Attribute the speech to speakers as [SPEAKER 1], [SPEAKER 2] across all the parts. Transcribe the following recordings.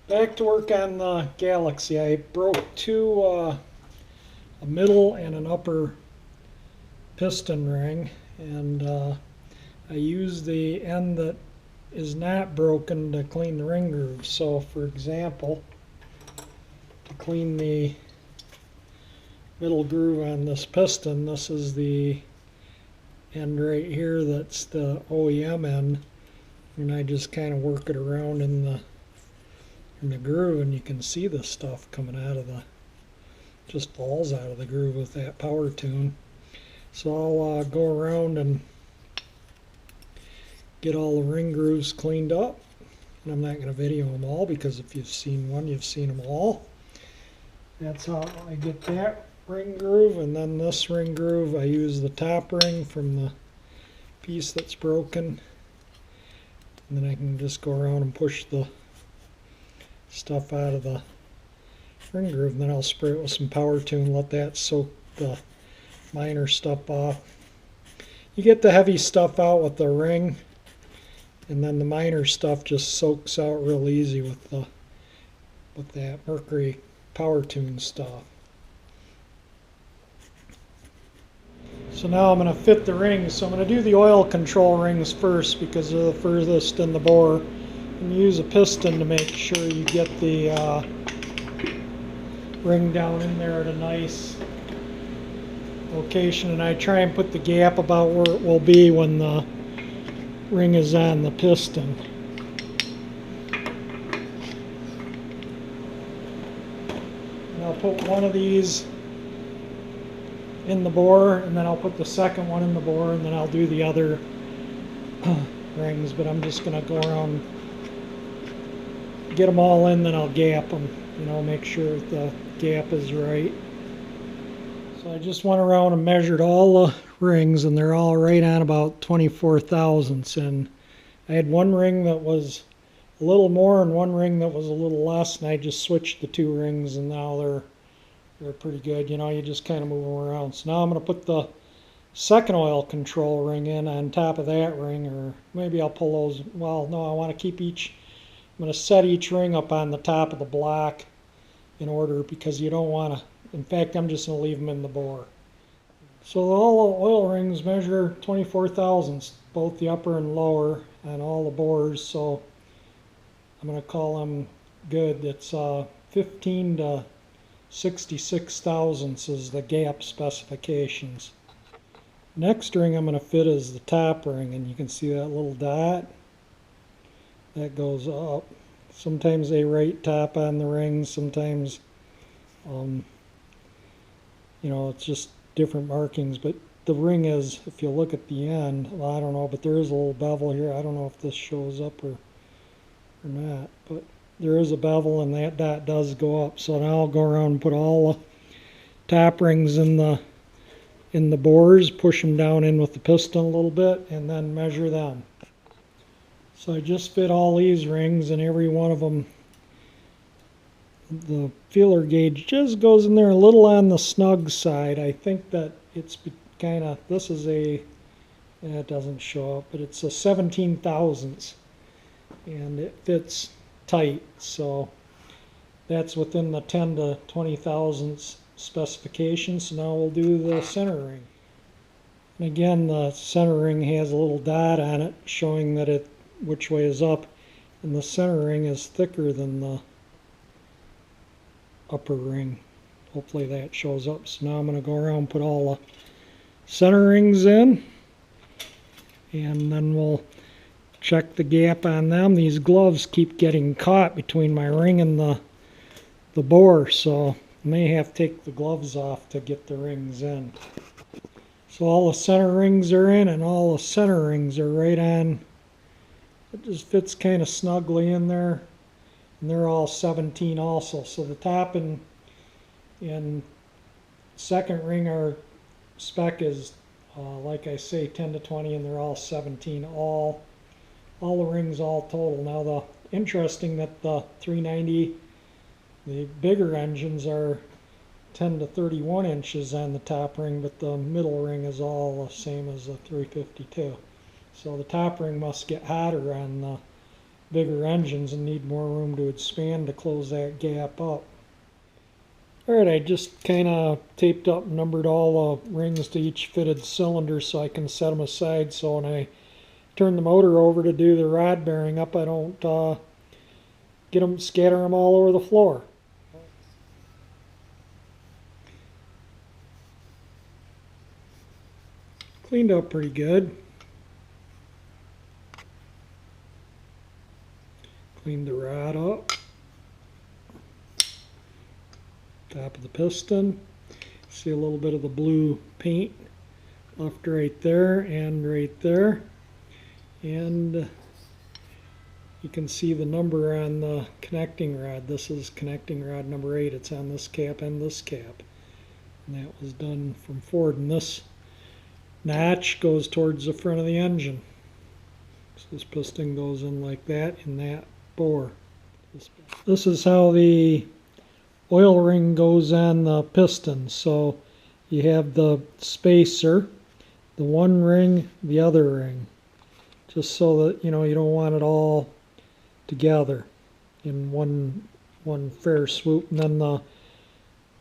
[SPEAKER 1] Back to work on the Galaxie. I broke two, a middle and an upper piston ring, and I used the end that is not broken to clean the ring groove. So for example, to clean the middle groove on this piston, this is the end right here, that's the OEM end, and I just kind of work it around in the groove, and you can see the stuff coming out of the, just falls out of the groove with that power tune. So I'll go around and get all the ring grooves cleaned up, and I'm not going to video them all because if you've seen one, you've seen them all. That's how I get that ring groove, and then this ring groove, I use the top ring from the piece that's broken, and then I can just go around and push the stuff out of the ring groove, and then I'll spray it with some power tune, let that soak the minor stuff off. You get the heavy stuff out with the ring, and then the minor stuff just soaks out real easy with that mercury power tune stuff. So now I'm going to fit the rings. So I'm going to do the oil control rings first because they're the furthest in the bore. And use a piston to make sure you get the ring down in there at a nice location, and I try and put the gap about where it will be when the ring is on the piston. And I'll put one of these in the bore, and then I'll put the second one in the bore, and then I'll do the other rings, but I'm just going to go around, get them all in, then I'll gap them, make sure the gap is right. So I just went around and measured all the rings, and they're all right on about 24 thousandths, and I had one ring that was a little more and one ring that was a little less, and I just switched the two rings, and now they're pretty good. You just kind of move them around. So now I'm going to put the second oil control ring in on top of that ring, or maybe I'll pull those. Well, no, I want to keep each. I'm going to set each ring up on the top of the block in order, because you don't want to, in fact, I'm just going to leave them in the bore. So all the oil rings measure 24 thousandths, both the upper and lower on all the bores, so I'm going to call them good. It's 15 to 66 thousandths is the gap specifications. Next ring I'm going to fit is the top ring, and you can see that little dot that goes up. Sometimes they write top on the ring, sometimes it's just different markings, but the ring is, if you look at the end, well, I don't know, but there is a little bevel here. I don't know if this shows up or not, but there is a bevel, and that dot does go up. So now I'll go around and put all the top rings in the bores, push them down in with the piston a little bit, and then measure them. So I just fit all these rings, and every one of them, the feeler gauge just goes in there a little on the snug side. I think that it's kind of, this is it doesn't show up, but it's a 17 thousandths, and it fits tight, so that's within the 10 to 20 thousandths specification. So now we'll do the center ring. And again, the center ring has a little dot on it showing that which way is up, and the center ring is thicker than the upper ring. Hopefully that shows up. So now I'm going to go around and put all the center rings in, and then we'll check the gap on them. These gloves keep getting caught between my ring and the bore, so I may have to take the gloves off to get the rings in. So all the center rings are in, and all the center rings are right on. It just fits kind of snugly in there, and they're all 17 also. So the top and second ring are spec is like I say 10 to 20, and they're all 17 all the rings all total. Now the interesting that the 390, the bigger engines are 10 to 31 inches on the top ring, but the middle ring is all the same as the 352. So the top ring must get hotter on the bigger engines and need more room to expand to close that gap up. Alright, I just kind of taped up and numbered all the rings to each fitted cylinder so I can set them aside, so when I turn the motor over to do the rod bearing up, I don't scatter them all over the floor. Cleaned up pretty good. Cleaned the rod up. Top of the piston. See a little bit of the blue paint left right there and right there. And you can see the number on the connecting rod. This is connecting rod number 8. It's on this cap and this cap. And that was done from Ford. And this notch goes towards the front of the engine. So this piston goes in like that in that bore. This is how the oil ring goes on the piston. So you have the spacer, the one ring, the other ring, just so that you don't want it all together in one fair swoop. And then the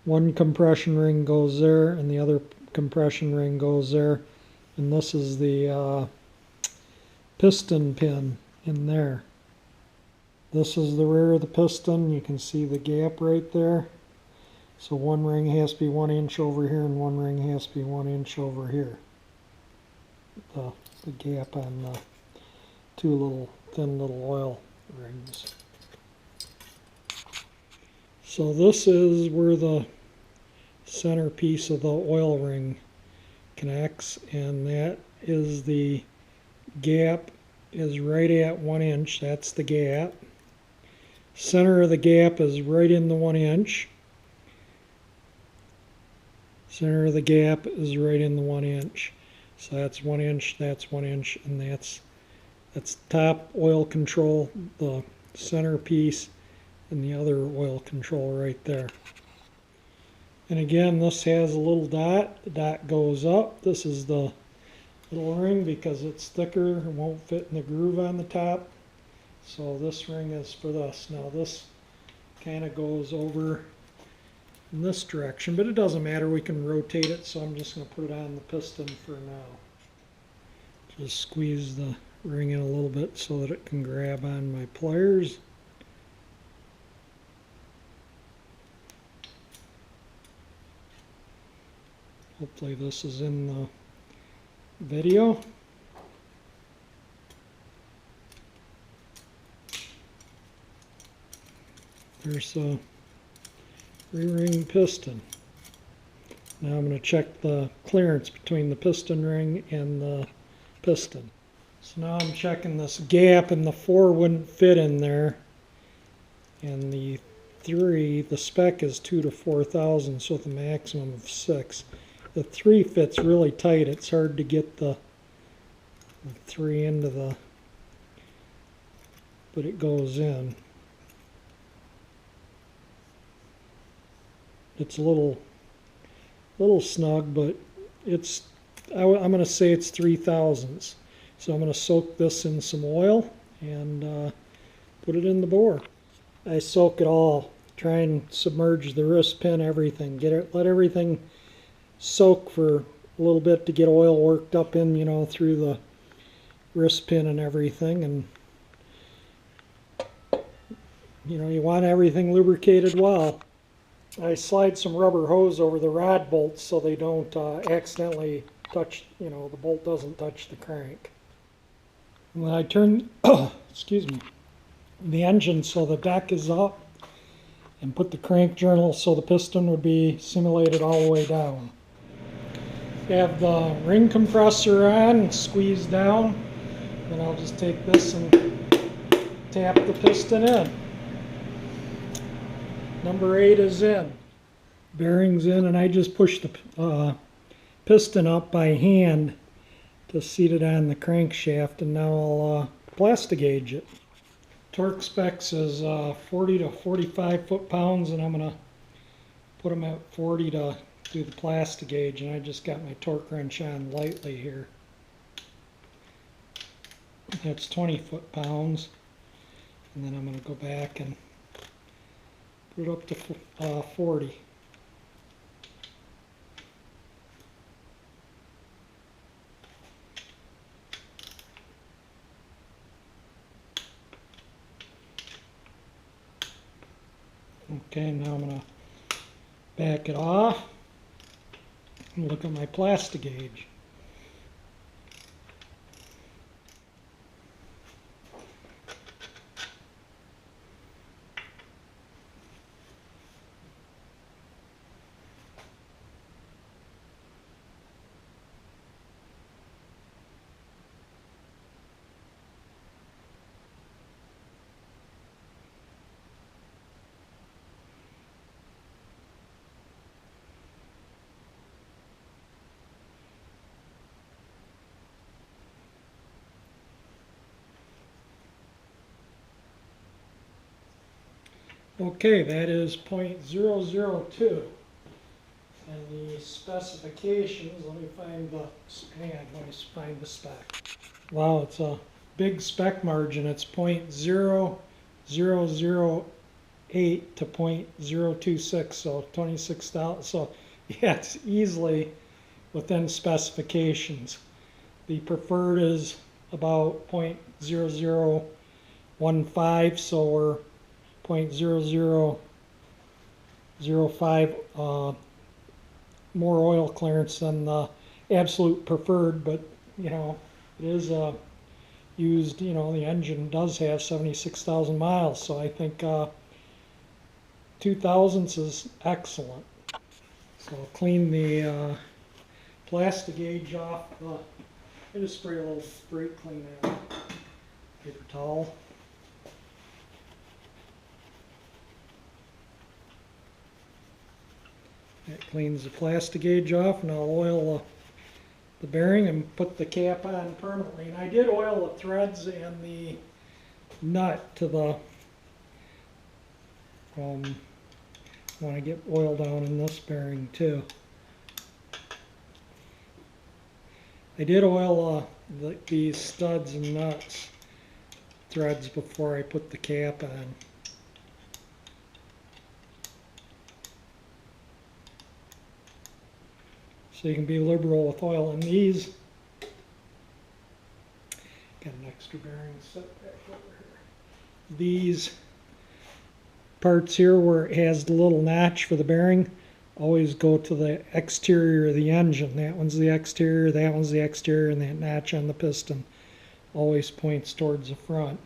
[SPEAKER 1] one compression ring goes there and the other compression ring goes there, and this is the piston pin in there. This is the rear of the piston. You can see the gap right there. So one ring has to be 1 inch over here and one ring has to be 1 inch over here. The gap on the two thin little oil rings. So this is where the center piece of the oil ring connects, and that is the gap is right at 1 inch. That's the gap. Center of the gap is right in the 1 inch. Center of the gap is right in the 1 inch. So that's 1 inch, that's 1 inch, and that's top oil control, the center piece, and the other oil control right there. And again, this has a little dot. The dot goes up. This is the little ring because it's thicker. It won't fit in the groove on the top. So this ring is for this. Now this kind of goes over in this direction, but it doesn't matter. We can rotate it, so I'm just going to put it on the piston for now. Just squeeze the ring in a little bit so that it can grab on my pliers. Hopefully this is in the video. There's a 3-ring piston. Now I'm going to check the clearance between the piston ring and the piston. So now I'm checking this gap, and the 4 wouldn't fit in there, and the 3, the spec is 2 to 4 thousandths with a maximum of 6. The 3 fits really tight. It's hard to get the 3 into the, but it goes in. It's a little snug, but it's, I'm going to say it's 3 thousandths. So I'm going to soak this in some oil and put it in the bore. I soak it all. Try and submerge the wrist pin, everything. Let everything soak for a little bit to get oil worked up in, through the wrist pin and everything. And you want everything lubricated well. I slide some rubber hose over the rod bolts so they don't accidentally touch, the bolt doesn't touch the crank. And then I turn, excuse me, the engine so the deck is up, and put the crank journal so the piston would be simulated all the way down. Have the ring compressor on and squeeze down, then I'll just take this and tap the piston in. Number 8 is in. Bearings in, and I just push the piston up by hand to seat it on the crankshaft, and now I'll plastic gauge it. Torque specs is 40 to 45 foot-pounds, and I'm going to put them at 40 to do the plastic gauge, and I just got my torque wrench on lightly here. That's 20 foot-pounds. and then I'm going to go back and put it up to 40. Okay, now I'm going to back it off and look at my plastic gauge. Okay, that is 0.002. And the specifications, let me find the spec. Wow, it's a big spec margin. It's 0.0008 to 0.026, so 26,000. So yeah, it's easily within specifications. The preferred is about 0.0015, so we're 0.0005 more oil clearance than the absolute preferred, but you know, it is used, you know, the engine does have 76,000 miles, so I think 2 thousandths is excellent. So I'll clean the plastic gauge off. I just spray a little brake cleaner, paper towel. That cleans the plastic gauge off, and I'll oil the bearing and put the cap on permanently. And I did oil the threads and the nut to the, want to get oil down in this bearing too. I did oil these studs and nuts threads before I put the cap on. So you can be liberal with oil. And these, got an extra bearing set back over here. These parts here where it has the little notch for the bearing always go to the exterior of the engine. That one's the exterior, that one's the exterior, and that notch on the piston always points towards the front.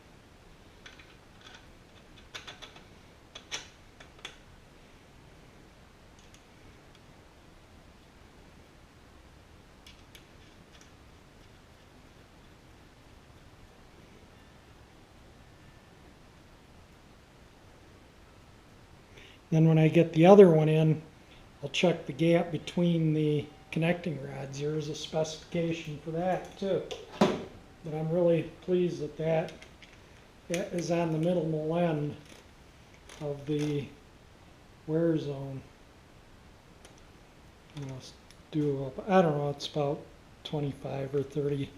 [SPEAKER 1] Then when I get the other one in, I'll check the gap between the connecting rods. There's a specification for that too. But I'm really pleased that that is on the minimal end of the wear zone. Let's do, I don't know, it's about 25 or 30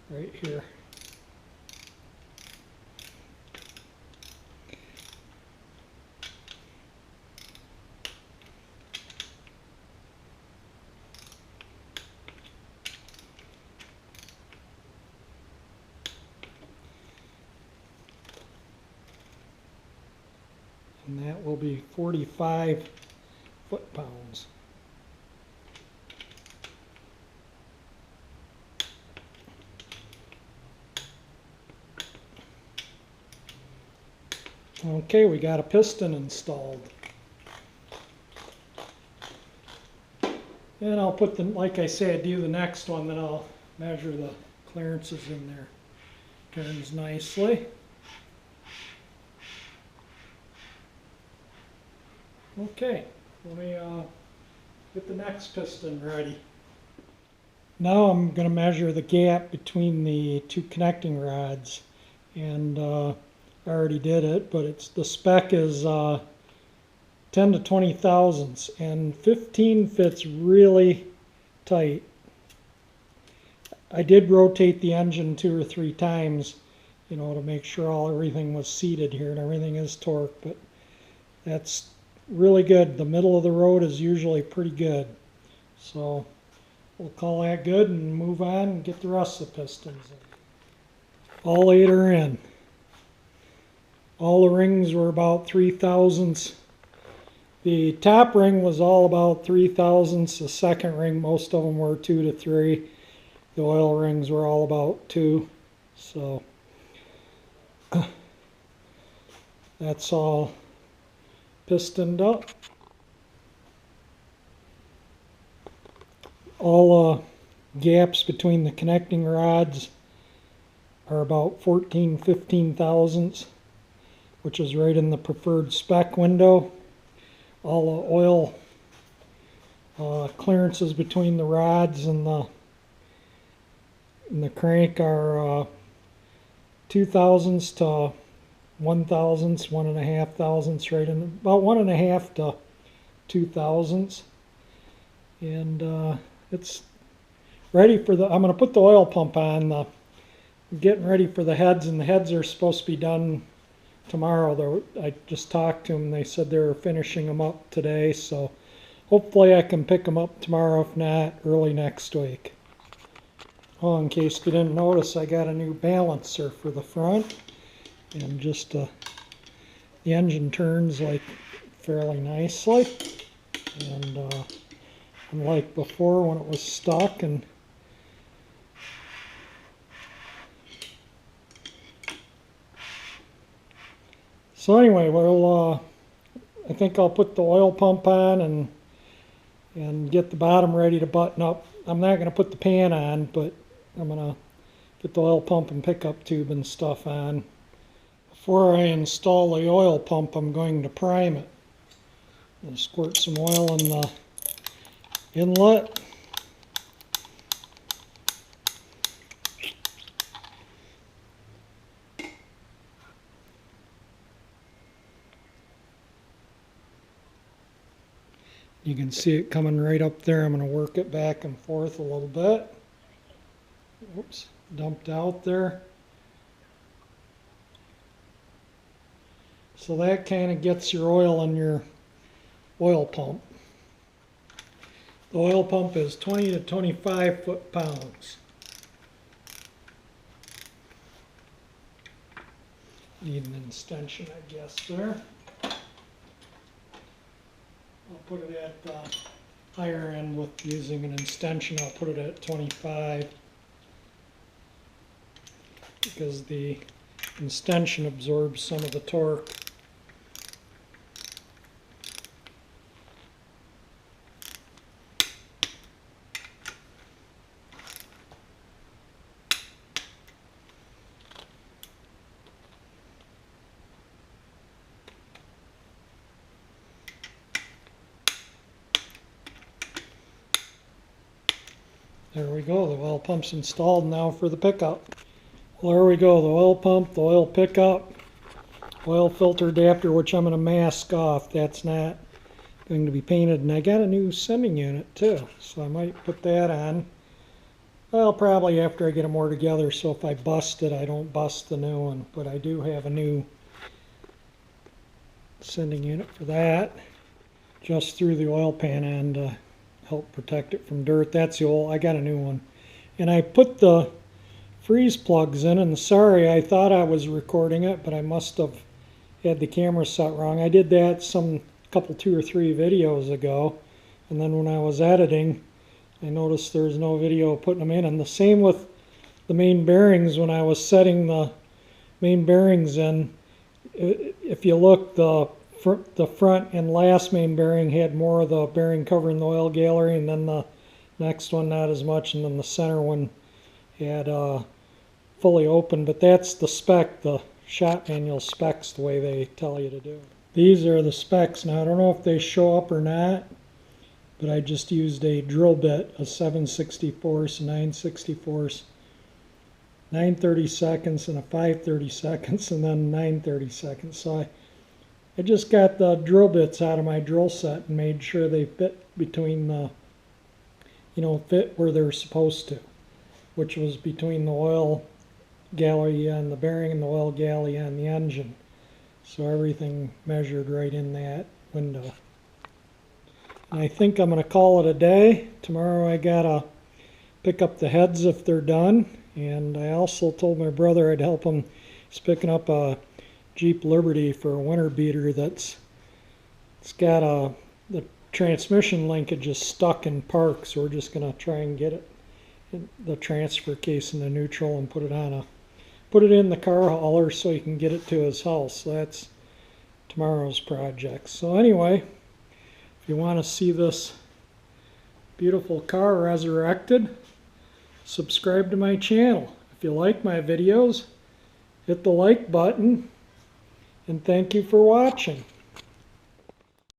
[SPEAKER 1] right here. And that will be 45 foot-pounds. Okay, we got a piston installed. And I'll put the, like I said, do the next one, then I'll measure the clearances in there. Turns nicely. Okay, let me get the next piston ready. Now I'm going to measure the gap between the two connecting rods, and I already did it, but it's the spec is 10 to 20 thousandths, and 15 fits really tight. I did rotate the engine 2 or 3 times, you know, to make sure everything was seated here, and everything is torqued, but that's really good. The middle of the road is usually pretty good. So we'll call that good and move on and get the rest of the pistons in. All 8 are in. All the rings were about 3/1000ths. The top ring was all about 3/1000ths. The second ring, most of them were 2 to 3. The oil rings were all about 2. So that's all pistoned up. All gaps between the connecting rods are about 14-15 thousandths, which is right in the preferred spec window. All the oil clearances between the rods and the crank are 2/1000ths to 1/1000ths, 1.5 thousandths, right in about 1.5 to 2/1000ths, and it's ready for the. I'm going to put the oil pump on. I'm getting ready for the heads, and the heads are supposed to be done tomorrow. I just talked to them. They said they were finishing them up today, so hopefully I can pick them up tomorrow. If not, early next week. Oh, in case you didn't notice, I got a new balancer for the front, and just the engine turns like fairly nicely, and unlike before when it was stuck. And so anyway, well, I think I'll put the oil pump on and get the bottom ready to button up. I'm not going to put the pan on, but I'm going to put the oil pump and pickup tube and stuff on. Before I install the oil pump, I'm going to prime it. I'll squirt some oil in the inlet. You can see it coming right up there. I'm going to work it back and forth a little bit. Oops, dumped out there. So that kind of gets your oil in your oil pump. The oil pump is 20 to 25 foot-pounds. Need an extension, I guess, there. I'll put it at the higher end with using an extension. I'll put it at 25 because the extension absorbs some of the torque. There we go, the oil pump's installed now for the pickup. Well, there we go, the oil pump, the oil pickup, oil filter adapter, which I'm going to mask off. That's not going to be painted. And I got a new sending unit too, so I might put that on. Well, probably after I get them more together, so if I bust it, I don't bust the new one. But I do have a new sending unit for that. Just threw the oil pan on to help protect it from dirt. That's the old, I got a new one. And I put the freeze plugs in, and sorry, I thought I was recording it, but I must have had the camera set wrong. I did that couple 2 or 3 videos ago, and then when I was editing, I noticed there's no video putting them in. And the same with the main bearings. When I was setting the main bearings in, if you look, the front and last main bearing had more of the bearing covering the oil gallery, and then the next one not as much, and then the center one had fully open. But that's the spec, the shop manual specs, the way they tell you to do it. These are the specs. Now I don't know if they show up or not, but I just used a drill bit, a 7/64, 9/64, 9/32, and a 5/32, and then 9/32. So I just got the drill bits out of my drill set and made sure they fit between the, fit where they're supposed to, which was between the oil galley on the bearing and the oil galley on the engine. So everything measured right in that window. And I think I'm going to call it a day. Tomorrow I gotta pick up the heads if they're done. And I also told my brother I'd help him. He's picking up a Jeep Liberty for a winter beater it's got the transmission linkage is stuck in park, so we're just going to try and get it in the transfer case in the neutral and put it in the car hauler so he can get it to his house. So that's tomorrow's project. So anyway, if you want to see this beautiful car resurrected, subscribe to my channel. If you like my videos, hit the like button, and thank you for watching.